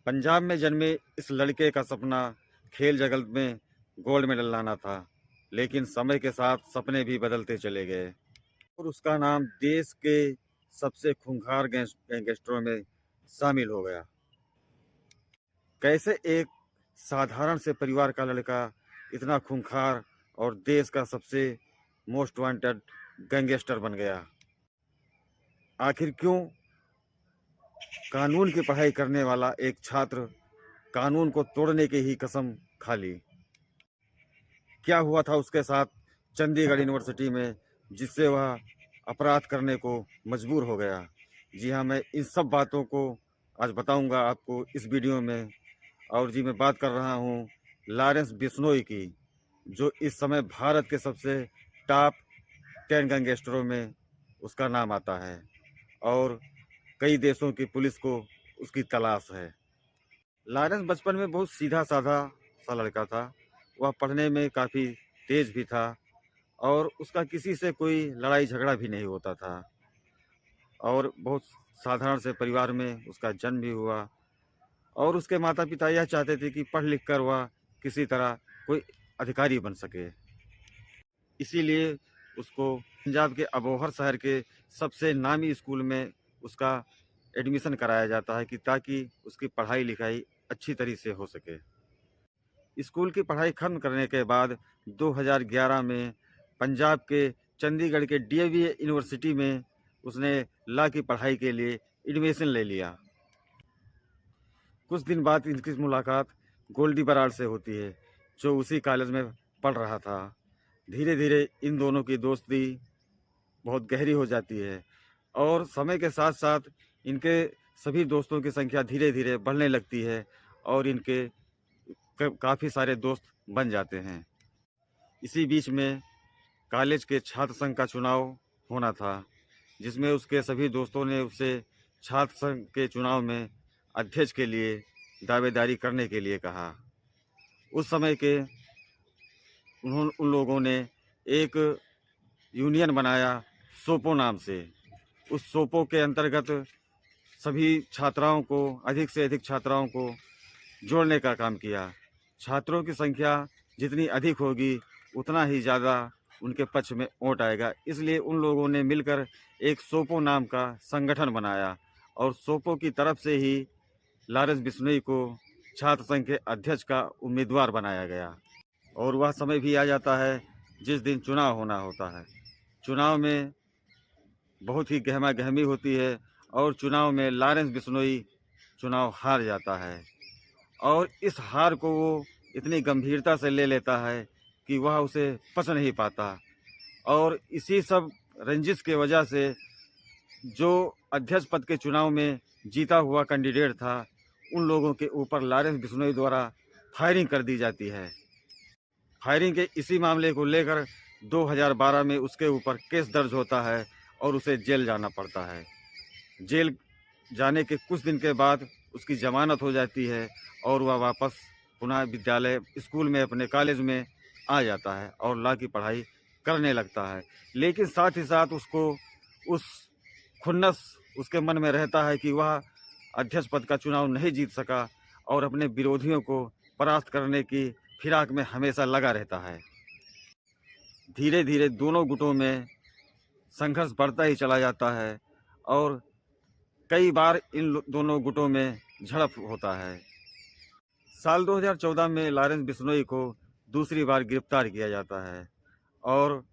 पंजाब में जन्मे इस लड़के का सपना खेल जगत में गोल्ड मेडल लाना था, लेकिन समय के साथ सपने भी बदलते चले गए और उसका नाम देश के सबसे खूंखार गैंगस्टरों में शामिल हो गया। कैसे एक साधारण से परिवार का लड़का इतना खूंखार और देश का सबसे मोस्ट वांटेड गैंगस्टर बन गया? आखिर क्यों कानून की पढ़ाई करने वाला एक छात्र कानून को तोड़ने की ही कसम खा ली? क्या हुआ था उसके साथ चंडीगढ़ यूनिवर्सिटी में जिससे वह अपराध करने को मजबूर हो गया? जी हाँ, मैं इन सब बातों को आज बताऊंगा आपको इस वीडियो में। और जी, मैं बात कर रहा हूँ लॉरेंस बिश्नोई की, जो इस समय भारत के सबसे टॉप 10 गैंगस्टरों में उसका नाम आता है और कई देशों की पुलिस को उसकी तलाश है। लॉरेंस बचपन में बहुत सीधा साधा सा लड़का था। वह पढ़ने में काफ़ी तेज भी था और उसका किसी से कोई लड़ाई झगड़ा भी नहीं होता था और बहुत साधारण से परिवार में उसका जन्म भी हुआ और उसके माता पिता यह चाहते थे कि पढ़ लिख कर वह किसी तरह कोई अधिकारी बन सके। इसीलिए उसको पंजाब के अबोहर शहर के सबसे नामी स्कूल में उसका एडमिशन कराया जाता है कि ताकि उसकी पढ़ाई लिखाई अच्छी तरीके से हो सके। स्कूल की पढ़ाई खत्म करने के बाद 2011 में पंजाब के चंडीगढ़ के डीएवी यूनिवर्सिटी में उसने लॉ की पढ़ाई के लिए एडमिशन ले लिया। कुछ दिन बाद इनकी मुलाकात गोल्डी बराड़ से होती है, जो उसी कॉलेज में पढ़ रहा था। धीरे धीरे इन दोनों की दोस्ती बहुत गहरी हो जाती है और समय के साथ साथ इनके सभी दोस्तों की संख्या धीरे धीरे बढ़ने लगती है और इनके काफ़ी सारे दोस्त बन जाते हैं। इसी बीच में कॉलेज के छात्र संघ का चुनाव होना था, जिसमें उसके सभी दोस्तों ने उसे छात्र संघ के चुनाव में अध्यक्ष के लिए दावेदारी करने के लिए कहा। उस समय के उन लोगों ने एक यूनियन बनाया सोपो नाम से। उस सोपो के अंतर्गत सभी छात्राओं को, अधिक से अधिक छात्राओं को जोड़ने का काम किया। छात्रों की संख्या जितनी अधिक होगी उतना ही ज़्यादा उनके पक्ष में वोट आएगा। इसलिए उन लोगों ने मिलकर एक सोपो नाम का संगठन बनाया और सोपो की तरफ से ही लॉरेंस बिश्नोई को छात्र संघ के अध्यक्ष का उम्मीदवार बनाया गया। और वह समय भी आ जाता है जिस दिन चुनाव होना होता है। चुनाव में बहुत ही गहमा गहमी होती है और चुनाव में लॉरेंस बिश्नोई चुनाव हार जाता है और इस हार को वो इतनी गंभीरता से ले लेता है कि वह उसे पच नहीं पाता और इसी सब रंजिश के वजह से जो अध्यक्ष पद के चुनाव में जीता हुआ कैंडिडेट था, उन लोगों के ऊपर लॉरेंस बिश्नोई द्वारा फायरिंग कर दी जाती है। फायरिंग के इसी मामले को लेकर 2012 में उसके ऊपर केस दर्ज होता है और उसे जेल जाना पड़ता है। जेल जाने के कुछ दिन के बाद उसकी जमानत हो जाती है और वह वापस पुनः विद्यालय स्कूल में अपने कॉलेज में आ जाता है और लॉ की पढ़ाई करने लगता है। लेकिन साथ ही साथ उसको उस खुन्नस उसके मन में रहता है कि वह अध्यक्ष पद का चुनाव नहीं जीत सका और अपने विरोधियों को परास्त करने की फिराक में हमेशा लगा रहता है। धीरे धीरे दोनों गुटों में संघर्ष बढ़ता ही चला जाता है और कई बार इन दोनों गुटों में झड़प होता है। साल 2014 में लॉरेंस बिश्नोई को दूसरी बार गिरफ्तार किया जाता है और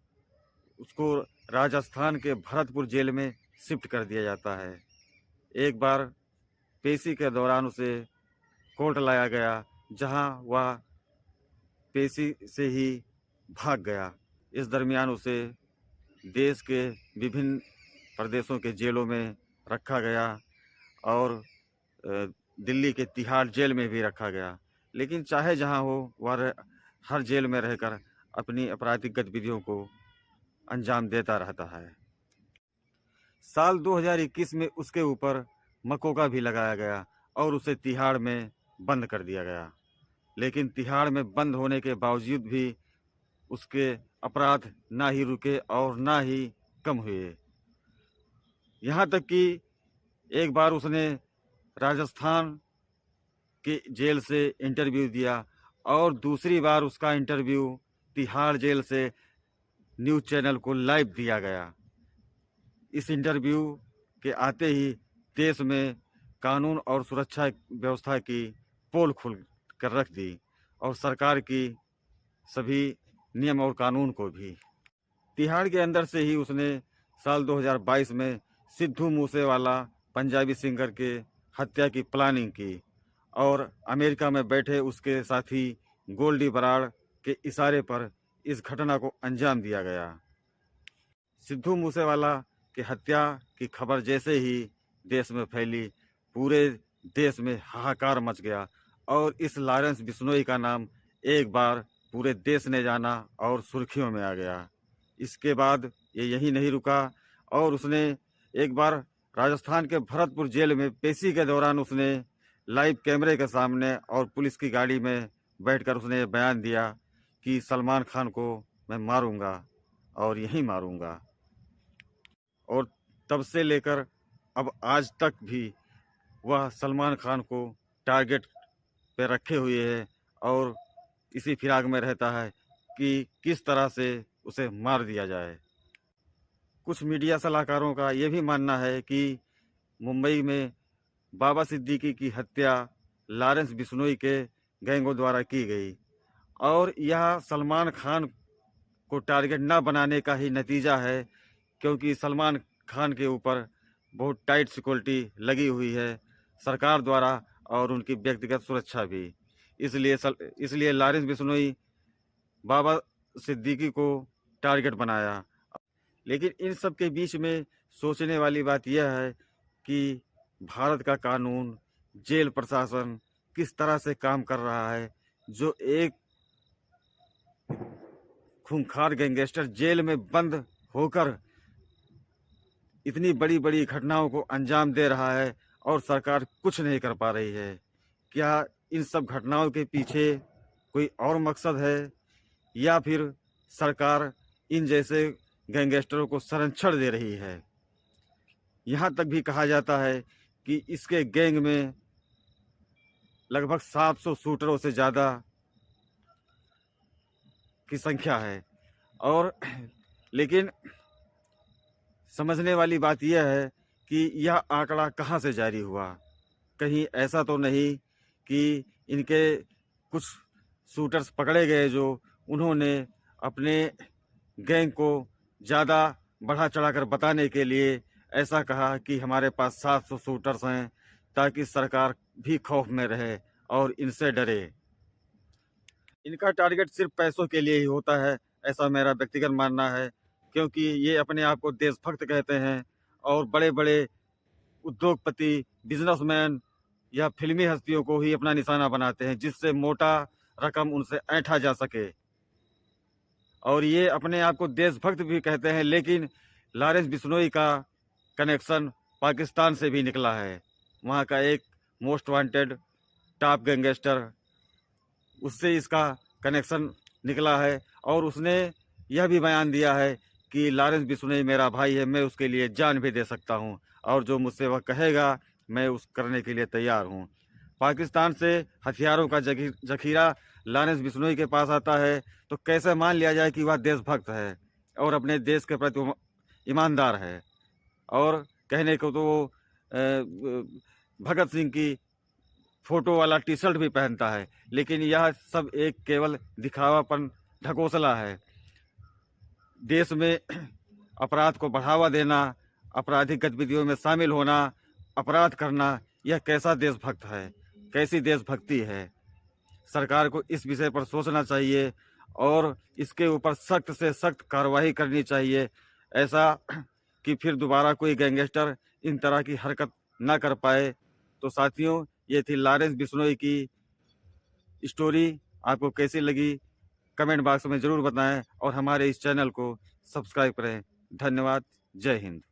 उसको राजस्थान के भरतपुर जेल में शिफ्ट कर दिया जाता है। एक बार पेशी के दौरान उसे कोर्ट लाया गया, जहां वह पेशी से ही भाग गया। इस दरमियान उसे देश के विभिन्न प्रदेशों के जेलों में रखा गया और दिल्ली के तिहाड़ जेल में भी रखा गया। लेकिन चाहे जहां हो, वह हर जेल में रहकर अपनी आपराधिक गतिविधियों को अंजाम देता रहता है। साल 2021 में उसके ऊपर मकोका भी लगाया गया और उसे तिहाड़ में बंद कर दिया गया। लेकिन तिहाड़ में बंद होने के बावजूद भी उसके अपराध ना ही रुके और ना ही कम हुए। यहाँ तक कि एक बार उसने राजस्थान के जेल से इंटरव्यू दिया और दूसरी बार उसका इंटरव्यू तिहाड़ जेल से न्यूज़ चैनल को लाइव दिया गया। इस इंटरव्यू के आते ही देश में कानून और सुरक्षा व्यवस्था की पोल खुल कर रख दी और सरकार की सभी नियम और कानून को भी। तिहाड़ के अंदर से ही उसने साल 2022 में सिद्धू मूसेवाला पंजाबी सिंगर के हत्या की प्लानिंग की और अमेरिका में बैठे उसके साथी गोल्डी बराड़ के इशारे पर इस घटना को अंजाम दिया गया। सिद्धू मूसेवाला की हत्या की खबर जैसे ही देश में फैली, पूरे देश में हाहाकार मच गया और इस लॉरेंस बिश्नोई का नाम एक बार पूरे देश ने जाना और सुर्खियों में आ गया। इसके बाद ये यहीं नहीं रुका और उसने एक बार राजस्थान के भरतपुर जेल में पेशी के दौरान उसने लाइव कैमरे के सामने और पुलिस की गाड़ी में बैठकर उसने बयान दिया कि सलमान खान को मैं मारूंगा और यहीं मारूंगा। और तब से लेकर अब आज तक भी वह सलमान खान को टारगेट पे रखे हुए है और इसी फिराक में रहता है कि किस तरह से उसे मार दिया जाए। कुछ मीडिया सलाहकारों का ये भी मानना है कि मुंबई में बाबा सिद्दीकी की हत्या लॉरेंस बिश्नोई के गैंगों द्वारा की गई और यह सलमान खान को टारगेट न बनाने का ही नतीजा है, क्योंकि सलमान खान के ऊपर बहुत टाइट सिक्योरिटी लगी हुई है सरकार द्वारा और उनकी व्यक्तिगत सुरक्षा भी। इसलिए लॉरेंस बिश्नोई बाबा सिद्दीकी को टारगेट बनाया। लेकिन इन सब के बीच में सोचने वाली बात यह है कि भारत का कानून, जेल प्रशासन किस तरह से काम कर रहा है। जो एक खूंखार गैंगस्टर जेल में बंद होकर इतनी बड़ी बड़ी घटनाओं को अंजाम दे रहा है और सरकार कुछ नहीं कर पा रही है। क्या इन सब घटनाओं के पीछे कोई और मकसद है या फिर सरकार इन जैसे गैंगस्टरों को संरक्षण दे रही है? यहाँ तक भी कहा जाता है कि इसके गैंग में लगभग 700 शूटरों से ज़्यादा की संख्या है। और लेकिन समझने वाली बात यह है कि यह आंकड़ा कहाँ से जारी हुआ। कहीं ऐसा तो नहीं कि इनके कुछ शूटर्स पकड़े गए जो उन्होंने अपने गैंग को ज़्यादा बढ़ा चढ़ाकर बताने के लिए ऐसा कहा कि हमारे पास 700 शूटर्स हैं, ताकि सरकार भी खौफ में रहे और इनसे डरे। इनका टारगेट सिर्फ पैसों के लिए ही होता है, ऐसा मेरा व्यक्तिगत मानना है, क्योंकि ये अपने आप को देशभक्त कहते हैं और बड़े बड़े उद्योगपति, बिजनेसमैन या फिल्मी हस्तियों को ही अपना निशाना बनाते हैं, जिससे मोटा रकम उनसे ऐंठा जा सके। और ये अपने आप को देशभक्त भी कहते हैं, लेकिन लॉरेंस बिश्नोई का कनेक्शन पाकिस्तान से भी निकला है। वहाँ का एक मोस्ट वांटेड टॉप गैंगस्टर, उससे इसका कनेक्शन निकला है और उसने यह भी बयान दिया है कि लॉरेंस बिश्नोई मेरा भाई है, मैं उसके लिए जान भी दे सकता हूं और जो मुझसे वह कहेगा मैं उस करने के लिए तैयार हूं। पाकिस्तान से हथियारों का जखीरा लॉरेंस बिश्नोई के पास आता है तो कैसे मान लिया जाए कि वह देशभक्त है और अपने देश के प्रति ईमानदार है। और कहने को तो वो भगत सिंह की फोटो वाला टी शर्ट भी पहनता है, लेकिन यह सब एक केवल दिखावापन, ढकोसला है। देश में अपराध को बढ़ावा देना, आपराधिक गतिविधियों में शामिल होना, अपराध करना, यह कैसा देशभक्त है, कैसी देशभक्ति है? सरकार को इस विषय पर सोचना चाहिए और इसके ऊपर सख्त से सख्त कार्रवाई करनी चाहिए, ऐसा कि फिर दोबारा कोई गैंगस्टर इन तरह की हरकत ना कर पाए। तो साथियों, ये थी लॉरेंस बिश्नोई की स्टोरी। आपको कैसी लगी कमेंट बॉक्स में ज़रूर बताएं और हमारे इस चैनल को सब्सक्राइब करें। धन्यवाद। जय हिंद।